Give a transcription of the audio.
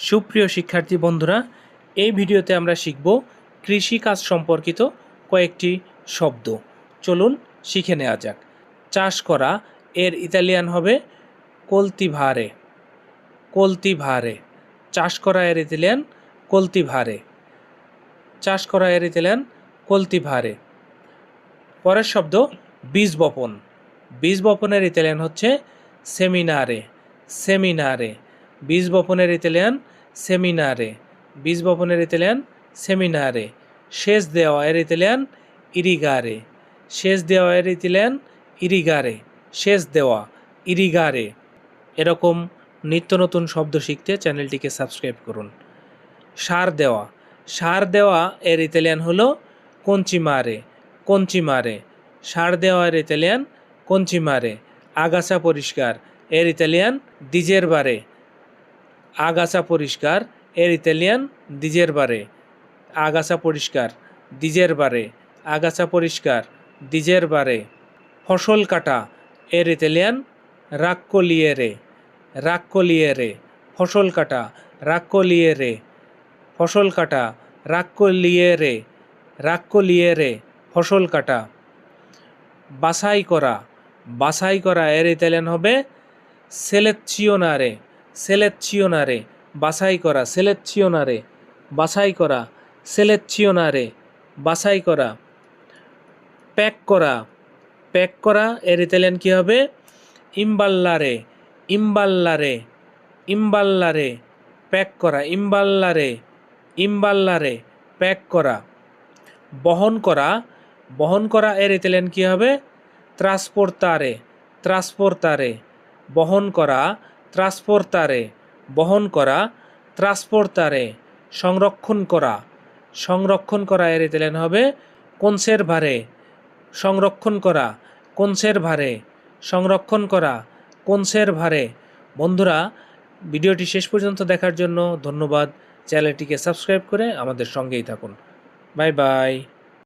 সুপ্রিয় শিক্ষার্থী বন্ধুরা, এই ভিডিওতে আমরা শিখব কৃষিকাজ সম্পর্কিত কয়েকটি শব্দ। চলুন শিখে নেওয়া যাক। চাষ করা এর ইতালিয়ান হবে কলতিভারে। কলতিভারে। চাষ করা এর ইতালিয়ান কলতিভারে। চাষ করা এর ইতালিয়ান কলতিভারে। পরের শব্দ বীজ বপন। বীজ বপনের ইতালিয়ান হচ্ছে সেমিনারে। সেমিনারে। বীজ বপনের ইতালিয়ান সেমিনারে। বীজ বপনের ইতালিয়ান সেমিনারে। সেচ দেওয়া এর ইতালিয়ান ইরিগারে। সেচ দেওয়া এর ইতালিয়ান ইরিগারে। সেচ দেওয়া ইরিগারে। এরকম নিত্য নতুন শব্দ শিখতে চ্যানেলটিকে সাবস্ক্রাইব করুন। সার দেওয়া। সার দেওয়া এর ইতালিয়ান হলো কঞ্চিমারে। কঞ্চিমারে। সার দেওয়া এর ইতালিয়ান কঞ্চিমারে। আগাছা পরিষ্কার এর ইতালিয়ান দিজেরবারে। আগাছা পরিষ্কার এর ইতালিয়ান দিজেরবারে। আগাছা পরিষ্কার দিজেরবারে। আগাছা পরিষ্কার দিজেরবারে। ফসল কাটা এর ইতালিয়ান রাক্কোলিয়েরে। রাক্কোলিয়েরে। ফসল কাটা রাক্কোলিয়েরে। ফসল কাটা রাক্কোলিয়েরে। রাক্কোলিয়েরে। ফসল কাটা। বাছাই করা। বাছাই করা এর ইতালিয়ান হবে সেলেকশিওনারে। সেলেকশিওনারে। বাছাই করা সেলেকশিওনারে। বাছাই করা সেলেকশিওনারে। বাছাই করা। প্যাক করা। প্যাক করা এর ইতালিয়ান কী হবে ইম্বাল্লারে। ইম্বাল্লারে। ইম্বাল্লারে। প্যাক করা ইম্বাল্লারে। ইম্বাল্লারে। প্যাক করা। বহন করা। বহন করা এর ইতালিয়ান কী হবে ট্রান্সপোর্টারে। ট্রান্সপোর্টারে। বহন করা ট্রান্সপোর্টারে। বহন করা ট্রান্সপোর্টারে। সংরক্ষণ করা। সংরক্ষণ করা এর ইতালিয়ান হবে কনসেরভারে। সংরক্ষণ করা কনসেরভারে। সংরক্ষণ করা কনসেরভারে। বন্ধুরা, ভিডিওটি শেষ পর্যন্ত দেখার জন্য ধন্যবাদ। চ্যানেলটিকে সাবস্ক্রাইব করে আমাদের সঙ্গেই থাকুন। Bye bye.